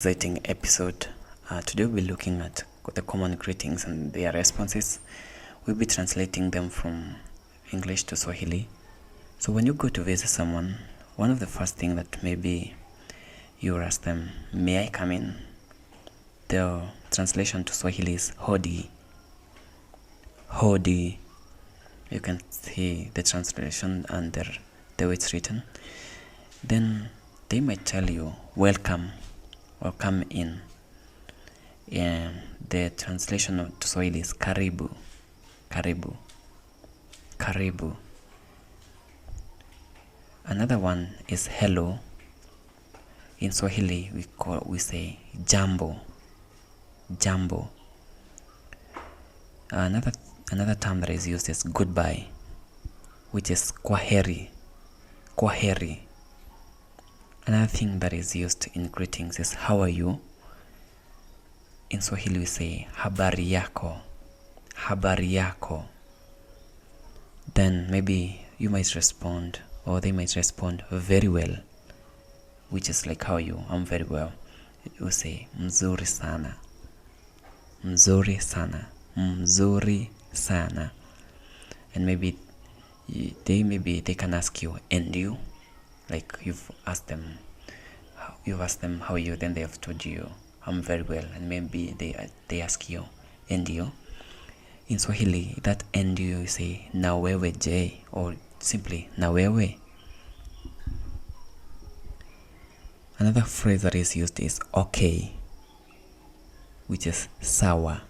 Exciting episode. Today we'll be looking at the common greetings and their responses. We'll be translating them from English to Swahili. So when you go to visit someone, one of the first things that maybe you ask them, may I come in? The translation to Swahili is hodi. Hodi. You can see the translation and the way it's written. Then they might tell you, welcome or come in. The translation to Swahili is karibu. Karibu. Karibu. Another one is hello. In Swahili we say jambo. Jambo. Another term that is used is goodbye, which is kwaheri. Kwaheri. Another thing that is used in greetings is how are you? In Swahili we say habari yako. Habari yako. Then maybe you might respond, or they might respond very well, which is like how are you? I'm very well. You say mzuri sana. Mzuri sana. Mzuri sana. And maybe they can ask you, and you? Like you've asked them how are you, then they have told you I'm very well, and maybe they ask you, and you? In Swahili, that and you say na wewe je, or simply na wewe. Another phrase that is used is okay, which is sawa,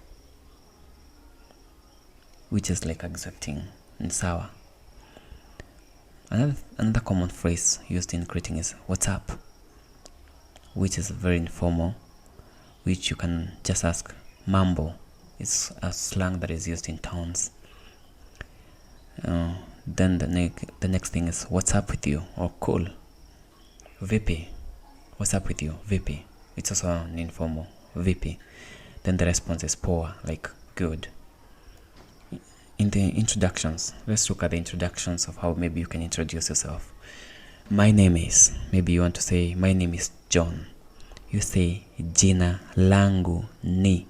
which is like accepting, and sawa. Another common phrase used in greeting is what's up, which is very informal, which you can just ask mambo. It's a slang that is used in towns. Then the next thing is what's up with you, or cool. Vipi. What's up with you? Vipi. It's also an informal. Vipi. Then the response is poa, like good. In the introductions, let's look at the introductions of how maybe you can introduce yourself. My name is, maybe you want to say, my name is John. You say, jina langu ni.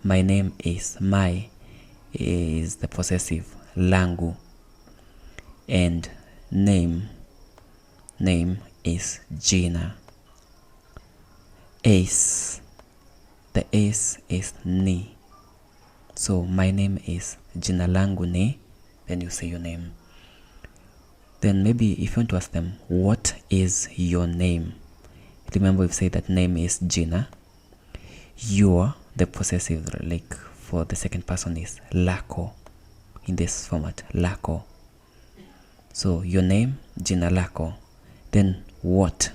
My name is, my is the possessive, langu. And name is jina. Ace, the ace is ni. So my name is jina langu ni, then you say your name. Then maybe if you want to ask them, what is your name? Remember we've said that name is jina. Your, the possessive, like for the second person, is lako. In this format, lako. So your name, jina lako. Then what?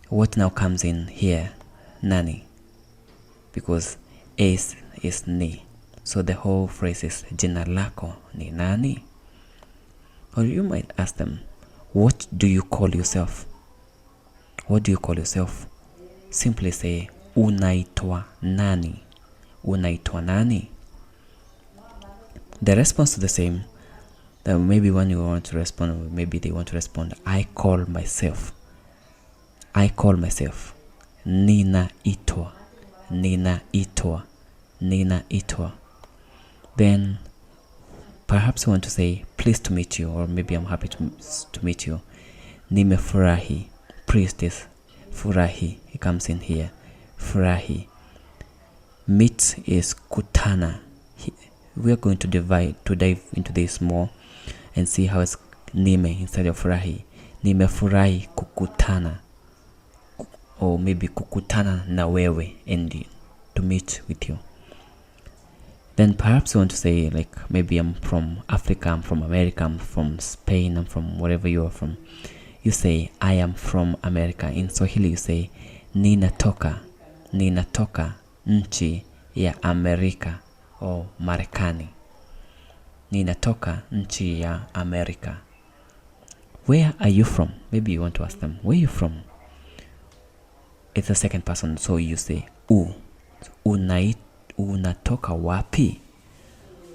What now comes in here? Nani. Because is ni. So the whole phrase is jina lako ni nani? Or you might ask them, what do you call yourself? What do you call yourself? Simply say unaitwa nani. Unaitwa nani. The response is the same. Then maybe when you want to respond, maybe they want to respond, I call myself. I call myself. Nina itwa. Nina itwa. Nina itwa. Then perhaps you want to say pleased to meet you, or maybe I'm happy to meet you. Nimefurahi. Pleased is furahi. It comes in here. Furahi. Meet is kutana. We are going to dive into this more and see how it's nime instead of furahi. Nimefurahi kukutana. Or maybe kukutana na wewe, and to meet with you. Then perhaps you want to say, like, maybe I'm from Africa, I'm from America, I'm from Spain, I'm from wherever you are from. You say, I am from America. In Swahili you say, ninatoka nchi ya Amerika, or Marekani. Ninatoka nchi ya Amerika. Where are you from? Maybe you want to ask them, where are you from? It's a second person, so you say unatoka wapi?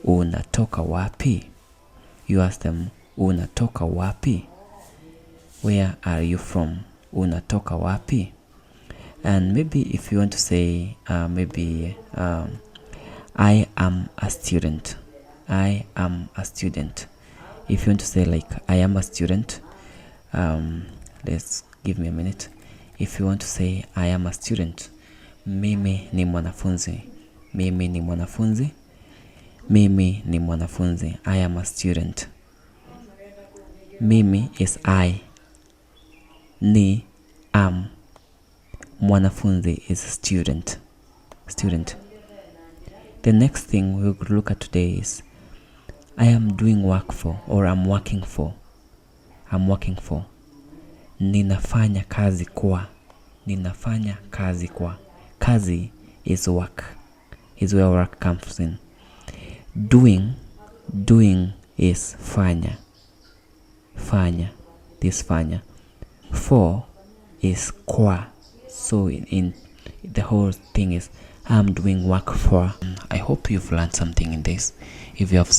Unatoka wapi? You ask them, unatoka wapi? Where are you from? Unatoka wapi? And maybe if you want to say I am a student. I am a student. If you want to say like I am a student, let's give me a minute. If you want to say I am a student, mimi ni mwanafunzi. Mimi ni mwanafunzi. Mimi ni mwanafunzi. I am a student. Mimi is I. Ni am. Mwanafunzi is student. Student. The next thing we could look at today is I am doing work for, or I'm working for. I'm working for. Ninafanya kazi kwa. Ninafanya kazi kwa. Kazi is work. Is where work comes in. Doing is fanya. Fanya. This fanya. For is kwa. So in the whole thing is I'm doing work for. I hope you've learned something in this. If you have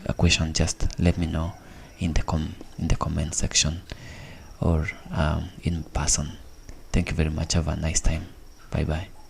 a question, just let me know in the comment section or in person. Thank you very much. Have a nice time. Bye bye.